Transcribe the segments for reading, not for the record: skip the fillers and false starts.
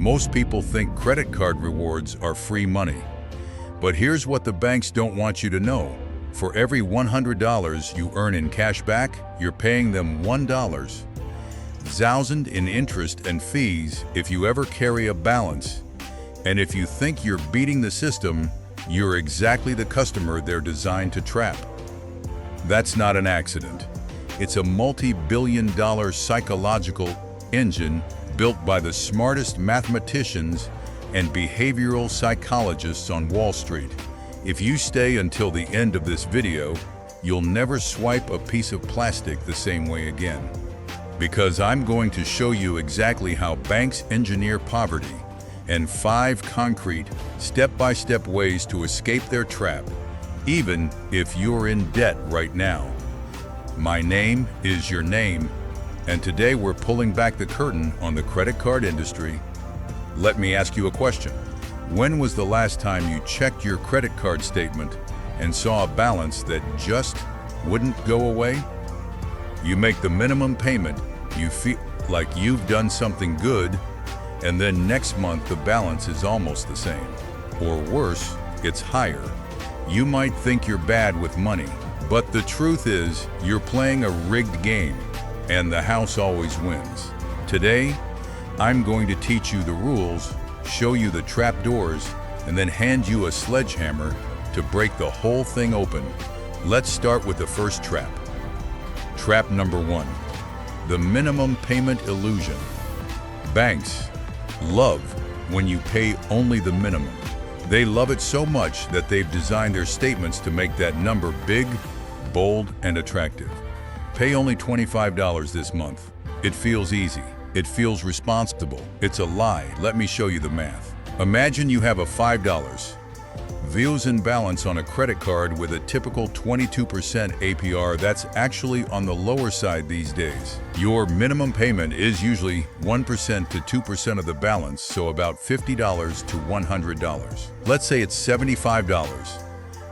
Most people think credit card rewards are free money. But here's what the banks don't want you to know. For every $100 you earn in cash back, you're paying them $1,000 in interest and fees if you ever carry a balance. And if you think you're beating the system, you're exactly the customer they're designed to trap. That's not an accident. It's a multi-billion-dollar psychological engine built by the smartest mathematicians and behavioral psychologists on Wall Street. If you stay until the end of this video, you'll never swipe a piece of plastic the same way again. Because I'm going to show you exactly how banks engineer poverty and 5 concrete, step-by-step ways to escape their trap, even if you're in debt right now. My name is your name, and today we're pulling back the curtain on the credit card industry. Let me ask you a question. When was the last time you checked your credit card statement and saw a balance that just wouldn't go away? You make the minimum payment, you feel like you've done something good, and then next month the balance is almost the same. Or worse, it's higher. You might think you're bad with money, but the truth is you're playing a rigged game, and the house always wins. Today, I'm going to teach you the rules, show you the trapdoors, and then hand you a sledgehammer to break the whole thing open. Let's start with the first trap. Trap number 1, the minimum payment illusion. Banks love when you pay only the minimum. They love it so much that they've designed their statements to make that number big, bold, and attractive. Pay only $25 this month. It feels easy. It feels responsible. It's a lie. Let me show you the math. Imagine you have a $5 views in balance on a credit card with a typical 22% APR. That's actually on the lower side these days. Your minimum payment is usually 1% to 2% of the balance, so about $50 to $100. Let's say it's $75.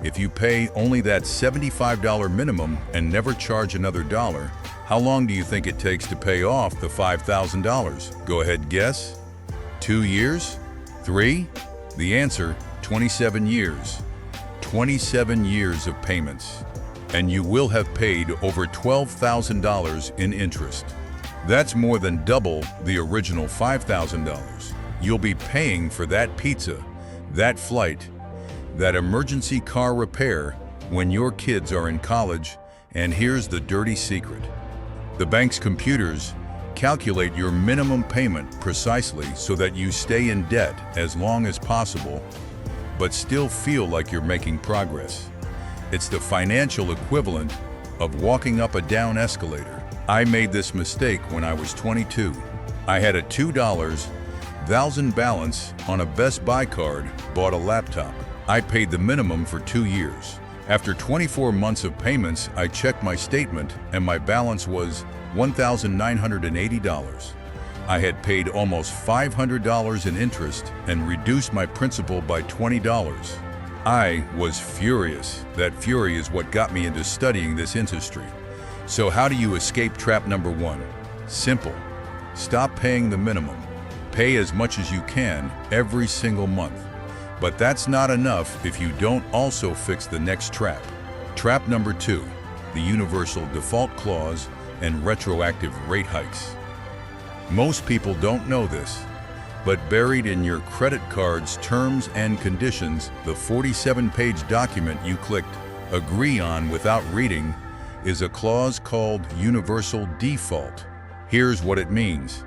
If you pay only that $75 minimum and never charge another dollar, how long do you think it takes to pay off the $5,000? Go ahead, guess. 2 years? 3? The answer, 27 years. 27 years of payments. And you will have paid over $12,000 in interest. That's more than double the original $5,000. You'll be paying for that pizza, that flight, that emergency car repair when your kids are in college. And here's the dirty secret. The bank's computers calculate your minimum payment precisely so that you stay in debt as long as possible, but still feel like you're making progress. It's the financial equivalent of walking up a down escalator. I made this mistake when I was 22. I had a $2,000 balance on a Best Buy card, bought a laptop. I paid the minimum for 2 years. After 24 months of payments, I checked my statement and my balance was $1,980. I had paid almost $500 in interest and reduced my principal by $20. I was furious. That fury is what got me into studying this industry. So how do you escape trap number 1? Simple. Stop paying the minimum. Pay as much as you can every single month. But that's not enough if you don't also fix the next trap. Trap number 2, the universal default clause and retroactive rate hikes. Most people don't know this, but buried in your credit card's terms and conditions, the 47-page document you clicked agree on without reading, is a clause called universal default. Here's what it means.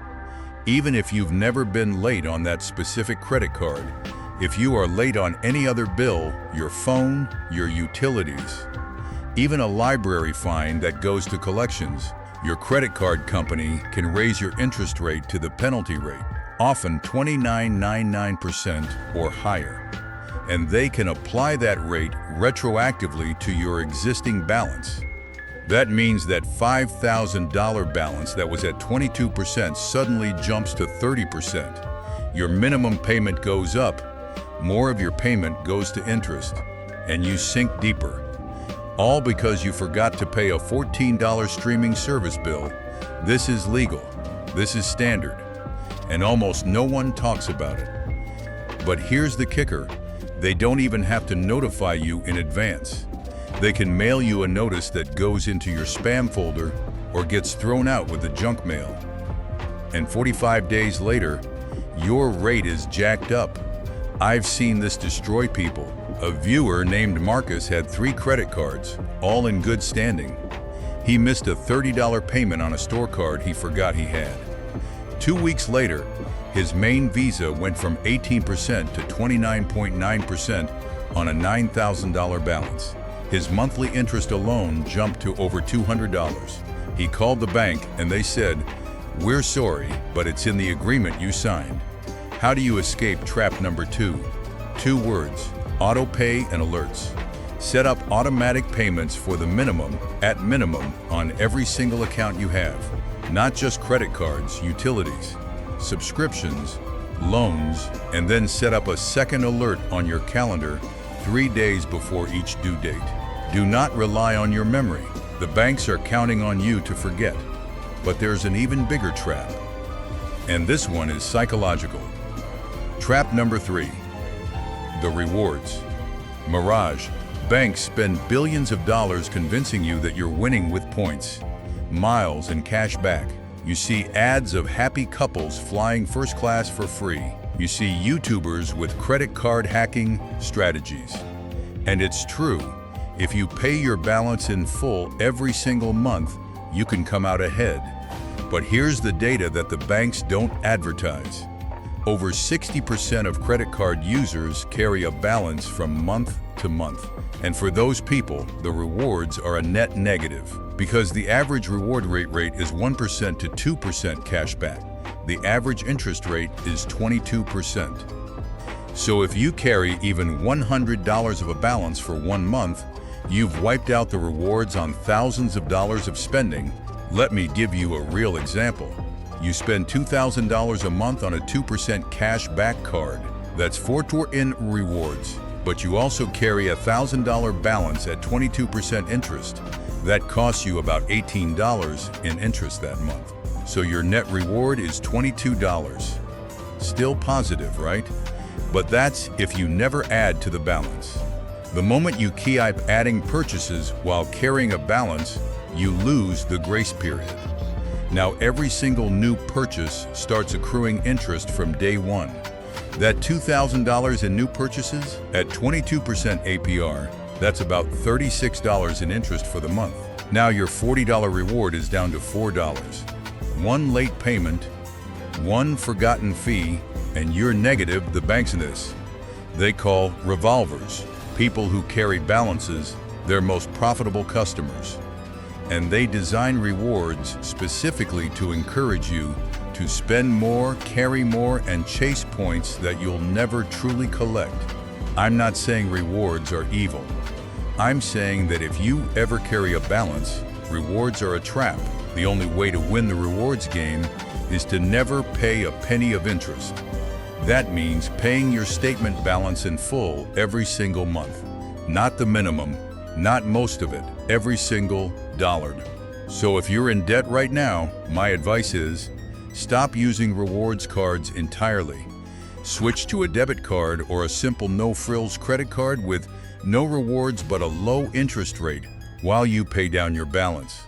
Even if you've never been late on that specific credit card, if you are late on any other bill, your phone, your utilities, even a library fine that goes to collections, your credit card company can raise your interest rate to the penalty rate, often 29.99% or higher. And they can apply that rate retroactively to your existing balance. That means that $5,000 balance that was at 22% suddenly jumps to 30%. Your minimum payment goes up, more of your payment goes to interest, and you sink deeper. All because you forgot to pay a $14 streaming service bill. This is legal. This is standard. and almost no one talks about it. But here's the kicker. They don't even have to notify you in advance. They can mail you a notice that goes into your spam folder or gets thrown out with the junk mail. And 45 days later, your rate is jacked up. I've seen this destroy people. A viewer named Marcus had 3 credit cards, all in good standing. He missed a $30 payment on a store card he forgot he had. 2 weeks later, his main Visa went from 18% to 29.9% on a $9,000 balance. His monthly interest alone jumped to over $200. He called the bank and they said, "We're sorry, but it's in the agreement you signed." How do you escape trap number 2? 2 words: auto pay and alerts. Set up automatic payments for the minimum, at minimum, on every single account you have. Not just credit cards, utilities, subscriptions, loans, and then set up a second alert on your calendar 3 days before each due date. Do not rely on your memory. The banks are counting on you to forget. But there's an even bigger trap. And this one is psychological. Trap number 3. The rewards. Mirage. Banks spend billions of dollars convincing you that you're winning with points, miles, and cash back. You see ads of happy couples flying first class for free. You see YouTubers with credit card hacking strategies. And it's true. If you pay your balance in full every single month, you can come out ahead. But here's the data that the banks don't advertise. Over 60% of credit card users carry a balance from month to month. And for those people, the rewards are a net negative because the average reward rate is 1% to 2% cash back. The average interest rate is 22%. So if you carry even $100 of a balance for 1 month, you've wiped out the rewards on thousands of dollars of spending. Let me give you a real example. You spend $2,000 a month on a 2% cash back card. That's 4 in rewards. But you also carry a $1,000 balance at 22% interest. That costs you about $18 in interest that month. So your net reward is $22. Still positive, right? But that's if you never add to the balance. The moment you keep adding purchases while carrying a balance, you lose the grace period. Now every single new purchase starts accruing interest from day 1. That $2,000 in new purchases at 22% APR, that's about $36 in interest for the month. Now your $40 reward is down to $4. 1 late payment, 1 forgotten fee, and you're negative the banks in this. They call revolvers, people who carry balances, their most profitable customers. And they design rewards specifically to encourage you to spend more, carry more, and chase points that you'll never truly collect. I'm not saying rewards are evil. I'm saying that if you ever carry a balance, rewards are a trap. The only way to win the rewards game is to never pay a penny of interest. That means paying your statement balance in full every single month. Not the minimum, not most of it, every single dollar. So if you're in debt right now, my advice is, stop using rewards cards entirely. Switch to a debit card or a simple no-frills credit card with no rewards but a low interest rate while you pay down your balance.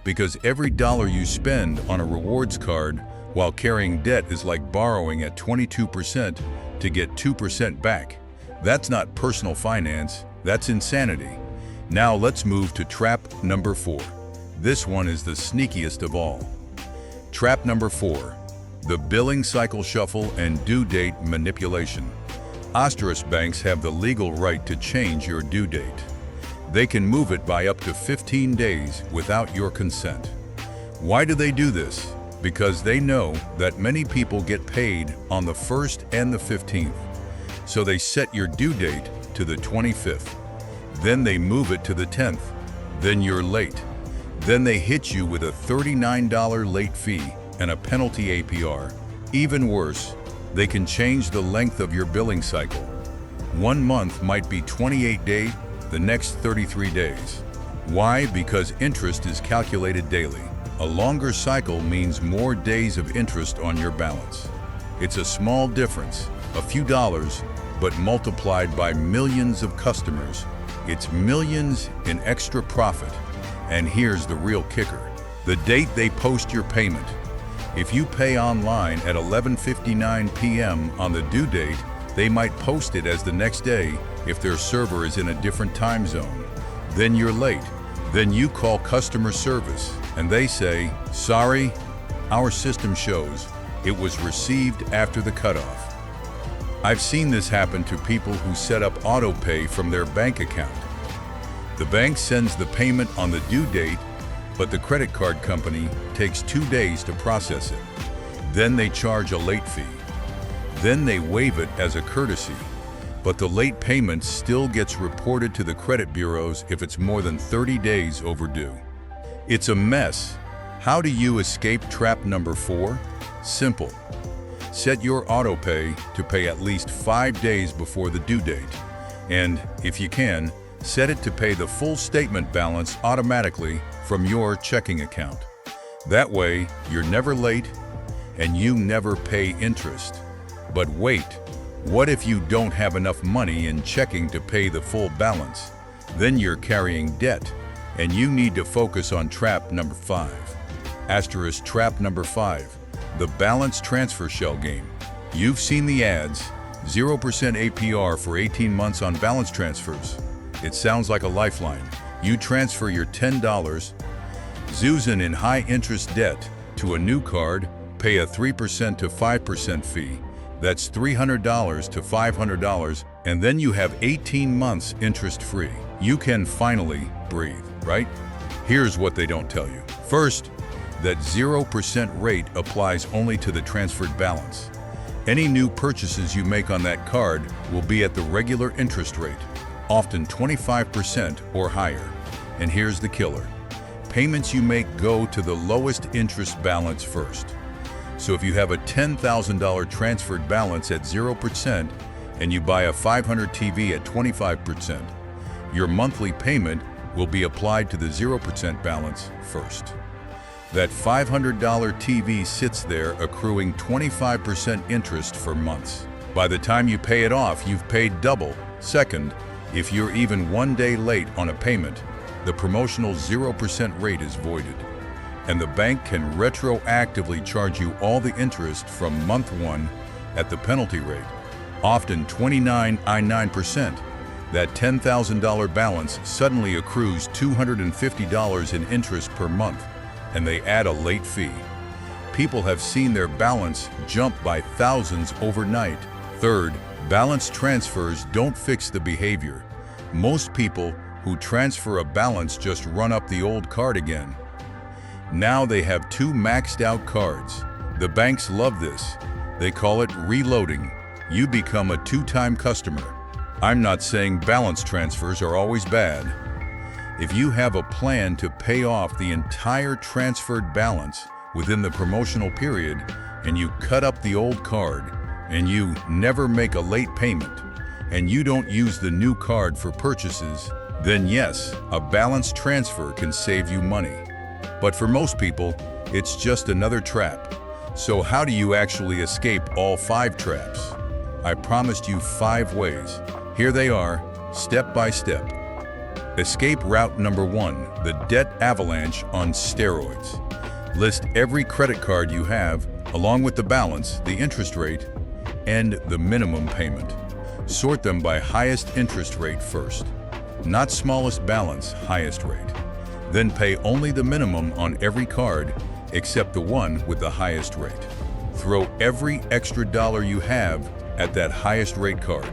Because every dollar you spend on a rewards card while carrying debt is like borrowing at 22% to get 2% back. That's not personal finance, that's insanity. Now let's move to trap number 4. This one is the sneakiest of all. Trap number 4, the billing cycle shuffle and due date manipulation. Osterous banks have the legal right to change your due date. They can move it by up to 15 days without your consent. Why do they do this? Because they know that many people get paid on the 1st and the 15th. So they set your due date to the 25th. Then they move it to the 10th. Then you're late. Then they hit you with a $39 late fee and a penalty APR. Even worse, they can change the length of your billing cycle. 1 month might be 28 days, the next 33 days. Why? Because interest is calculated daily. A longer cycle means more days of interest on your balance. It's a small difference, a few dollars, but multiplied by millions of customers, it's millions in extra profit. And here's the real kicker: the date they post your payment. If you pay online at 11:59 p.m. on the due date, they might post it as the next day if their server is in a different time zone. Then you're late. Then you call customer service and they say, "Sorry, our system shows it was received after the cutoff." I've seen this happen to people who set up auto pay from their bank account. The bank sends the payment on the due date, but the credit card company takes 2 days to process it. Then they charge a late fee. Then they waive it as a courtesy, but the late payment still gets reported to the credit bureaus if it's more than 30 days overdue. It's a mess. How do you escape trap number 4? Simple. Set your auto pay to pay at least 5 days before the due date. And, if you can, set it to pay the full statement balance automatically from your checking account. That way, you're never late and you never pay interest. But wait, what if you don't have enough money in checking to pay the full balance? Then you're carrying debt, and you need to focus on trap number 5. Asterisk trap number 5, the balance transfer shell game. You've seen the ads, 0% APR for 18 months on balance transfers. It sounds like a lifeline. You transfer your $10, Zuzan in high-interest debt, to a new card, pay a 3% to 5% fee. That's $300 to $500, and then you have 18 months interest-free. You can finally breathe, right? Here's what they don't tell you. First, that 0% rate applies only to the transferred balance. Any new purchases you make on that card will be at the regular interest rate, often 25% or higher. And here's the killer. Payments you make go to the lowest interest balance first. So if you have a $10,000 transferred balance at 0% and you buy a 500 TV at 25%, your monthly payment will be applied to the 0% balance first. That $500 TV sits there accruing 25% interest for months. By the time you pay it off, you've paid double. Second, if you're even 1 day late on a payment, the promotional 0% rate is voided, and the bank can retroactively charge you all the interest from month 1 at the penalty rate, often 29.99%. That $10,000 balance suddenly accrues $250 in interest per month, and they add a late fee. People have seen their balance jump by thousands overnight. Third, balance transfers don't fix the behavior. Most people who transfer a balance just run up the old card again. Now they have 2 maxed out cards. The banks love this. They call it reloading. You become a 2-time customer. I'm not saying balance transfers are always bad. If you have a plan to pay off the entire transferred balance within the promotional period, and you cut up the old card, and you never make a late payment, and you don't use the new card for purchases, then yes, a balance transfer can save you money. But for most people, it's just another trap. So how do you actually escape all 5 traps? I promised you 5 ways. Here they are, step by step. Escape route number 1, the debt avalanche on steroids. List every credit card you have, along with the balance, the interest rate, and the minimum payment. Sort them by highest interest rate first. Not smallest balance, highest rate. Then pay only the minimum on every card, except the one with the highest rate. Throw every extra dollar you have at that highest rate card.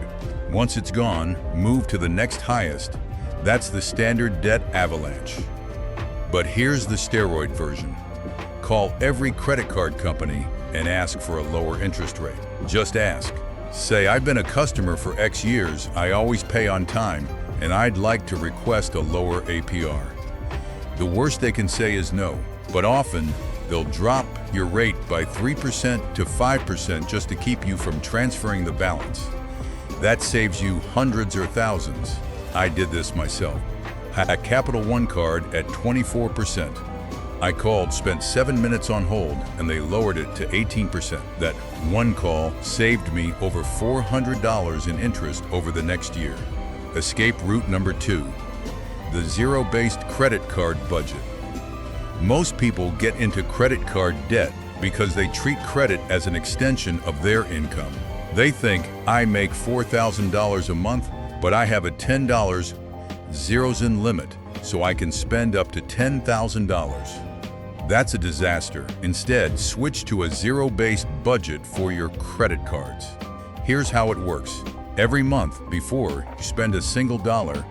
Once it's gone, move to the next highest. That's the standard debt avalanche. But here's the steroid version. Call every credit card company and ask for a lower interest rate. Just ask. Say, I've been a customer for X years, I always pay on time, and I'd like to request a lower APR. The worst they can say is no, but often they'll drop your rate by 3% to 5% just to keep you from transferring the balance. That saves you hundreds or thousands. I did this myself. Had a Capital One card at 24%. I called, spent 7 minutes on hold, and they lowered it to 18%. That one call saved me over $400 in interest over the next year. Escape route number 2, the zero-based credit card budget. Most people get into credit card debt because they treat credit as an extension of their income. They think, I make $4,000 a month, but I have a $10 zeros-in limit, so I can spend up to $10,000. That's a disaster. Instead, switch to a zero-based budget for your credit cards. Here's how it works. Every month, before you spend a single dollar,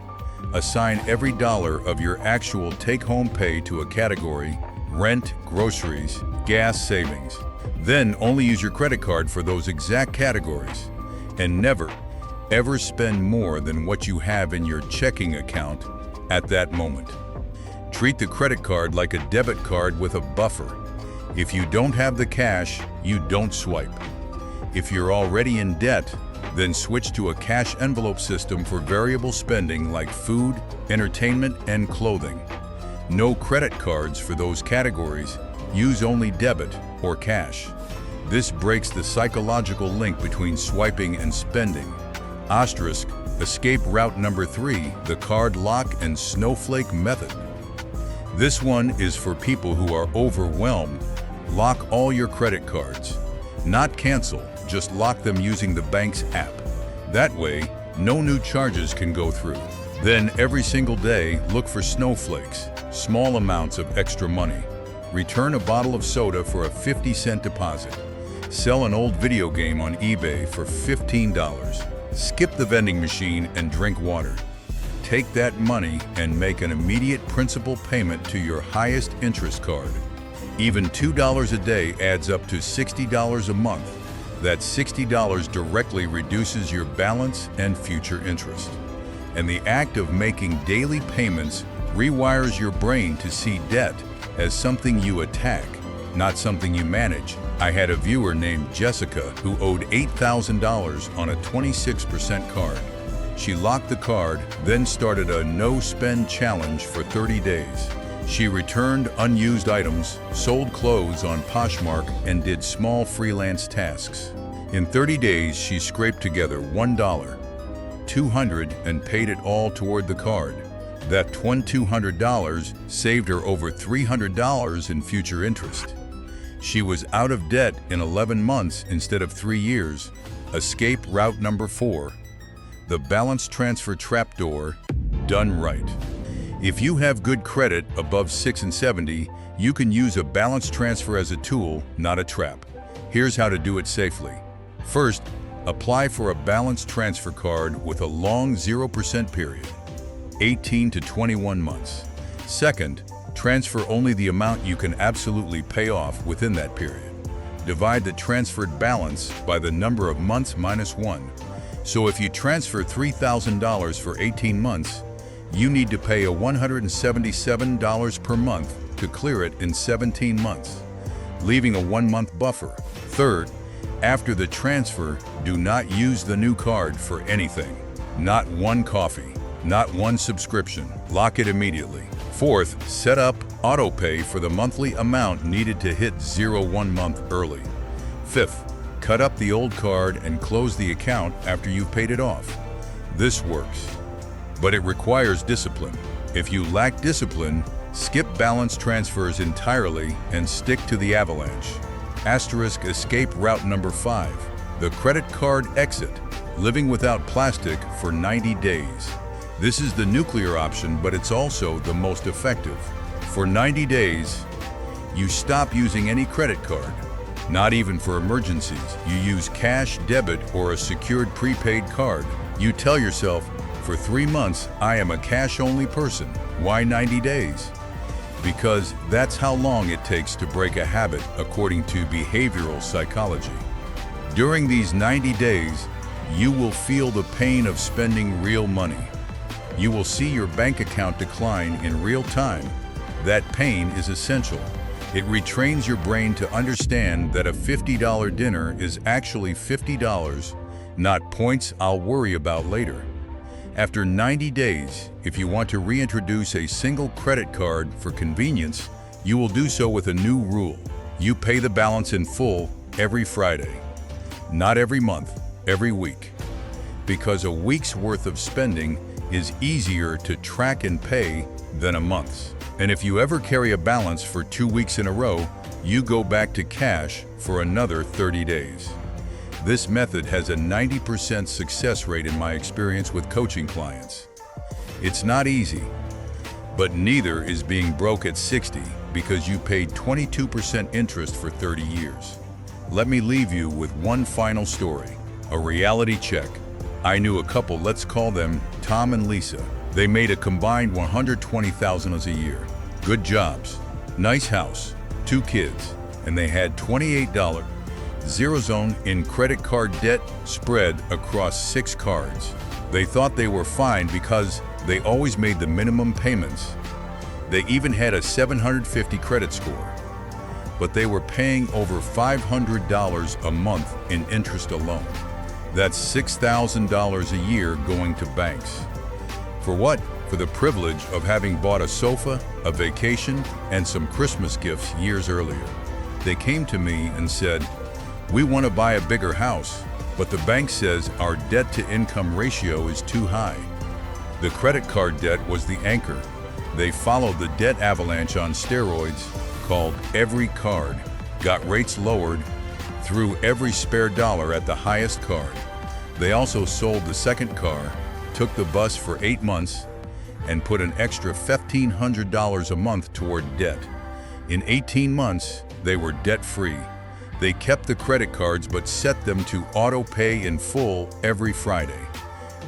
assign every dollar of your actual take-home pay to a category: rent, groceries, gas, savings. Then only use your credit card for those exact categories, and never, ever spend more than what you have in your checking account at that moment. Treat the credit card like a debit card with a buffer. If you don't have the cash, you don't swipe. If you're already in debt, then switch to a cash envelope system for variable spending like food, entertainment, and clothing. No credit cards for those categories. Use only debit or cash. This breaks the psychological link between swiping and spending. Asterisk, escape route number 3, the card lock and snowflake method. This one is for people who are overwhelmed. Lock all your credit cards. Not cancel, just lock them using the bank's app. That way, no new charges can go through. Then every single day, look for snowflakes, small amounts of extra money. Return a bottle of soda for a 50-cent deposit. Sell an old video game on eBay for $15. Skip the vending machine and drink water. Take that money and make an immediate principal payment to your highest interest card. Even $2 a day adds up to $60 a month. That $60 directly reduces your balance and future interest. And the act of making daily payments rewires your brain to see debt as something you attack, not something you manage. I had a viewer named Jessica who owed $8,000 on a 26% card. She locked the card, then started a no-spend challenge for 30 days. She returned unused items, sold clothes on Poshmark, and did small freelance tasks. In 30 days, she scraped together $1, $200, and paid it all toward the card. That $200 saved her over $300 in future interest. She was out of debt in 11 months instead of 3 years. Escape route number 4, the balance transfer trapdoor, done right. If you have good credit above 670, you can use a balance transfer as a tool, not a trap. Here's how to do it safely. First, apply for a balance transfer card with a long 0% period, 18 to 21 months. Second, transfer only the amount you can absolutely pay off within that period. Divide the transferred balance by the number of months minus 1. So if you transfer $3,000 for 18 months, you need to pay a $177 per month to clear it in 17 months, leaving a 1-month buffer. Third, after the transfer, do not use the new card for anything. Not one coffee, not one subscription. Lock it immediately. Fourth, set up autopay for the monthly amount needed to hit 1 month early. Fifth, cut up the old card and close the account after you've paid it off. This works, but it requires discipline. If you lack discipline, skip balance transfers entirely and stick to the avalanche. Asterisk escape route number 5, the credit card exit, living without plastic for 90 days. This is the nuclear option, but it's also the most effective. For 90 days, you stop using any credit card, not even for emergencies. You use cash, debit, or a secured prepaid card. You tell yourself, for 3 months, I am a cash-only person. Why 90 days? Because that's how long it takes to break a habit, according to behavioral psychology. During these 90 days, you will feel the pain of spending real money. You will see your bank account decline in real time. That pain is essential. It retrains your brain to understand that a $50 dinner is actually $50, not points I'll worry about later. After 90 days, if you want to reintroduce a single credit card for convenience, You will do so with a new rule. You pay the balance in full every Friday. Not every month, every week. Because a week's worth of spending is easier to track and pay than a month's. And if you ever carry a balance for 2 weeks in a row, you go back to cash for another 30 days. This method has a 90% success rate in my experience with coaching clients. It's not easy, but neither is being broke at 60 because you paid 22% interest for 30 years. Let me leave you with one final story, a reality check. I knew a couple, let's call them Tom and Lisa. They made a combined $120,000 a year. Good jobs, nice house, 2 kids, and they had $28 zero zone in credit card debt spread across 6 cards. They thought they were fine because they always made the minimum payments. They even had a 750 credit score, but they were paying over $500 a month in interest alone. That's $6,000 a year going to banks. For what? For the privilege of having bought a sofa, a vacation, and some Christmas gifts years earlier. They came to me and said, "We want to buy a bigger house, but the bank says our debt-to-income ratio is too high." The credit card debt was the anchor. They followed the debt avalanche on steroids called Every Card, got rates lowered, threw every spare dollar at the highest card. They also sold the second car, took the bus for 8 months, and put an extra $1,500 a month toward debt. In 18 months, they were debt-free. They kept the credit cards but set them to auto-pay in full every Friday.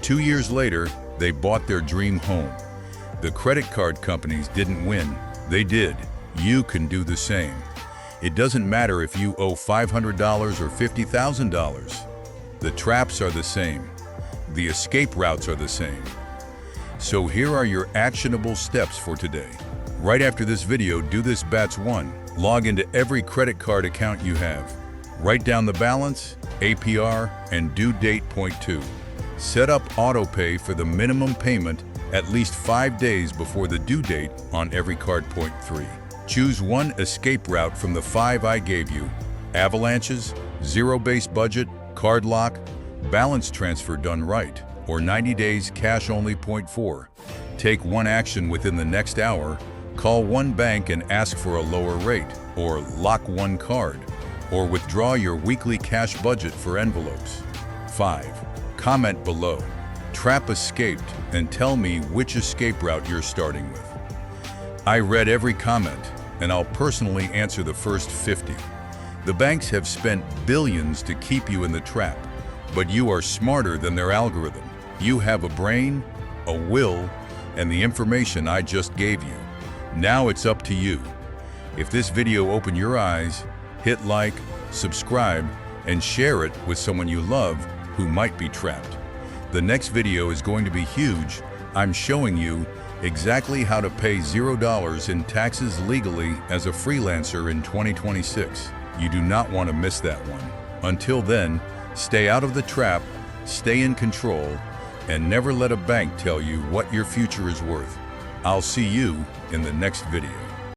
2 years later, they bought their dream home. The credit card companies didn't win. They did. You can do the same. It doesn't matter if you owe $500 or $50,000. The traps are the same. The escape routes are the same. So here are your actionable steps for today. Right after this video, do this BATS 1. Log into every credit card account you have. Write down the balance, APR, and due date. Point 2. Set up autopay for the minimum payment at least 5 days before the due date on every card. Point 3. Choose one escape route from the 5 I gave you: avalanches, zero-based budget, card lock, balance transfer done right, or 90 days cash only. Point 4. Take one action within the next hour. Call one bank and ask for a lower rate, or lock one card, or withdraw your weekly cash budget for envelopes. 5. Comment below. Trap escaped and tell me which escape route you're starting with. I read every comment, and I'll personally answer the first 50. The banks have spent billions to keep you in the trap, but you are smarter than their algorithm. You have a brain, a will, and the information I just gave you. Now it's up to you. If this video opened your eyes, hit like, subscribe, and share it with someone you love who might be trapped. The next video is going to be huge. I'm showing you exactly how to pay $0 in taxes legally as a freelancer in 2026. You do not want to miss that one. Until then, stay out of the trap, stay in control, and never let a bank tell you what your future is worth. I'll see you in the next video.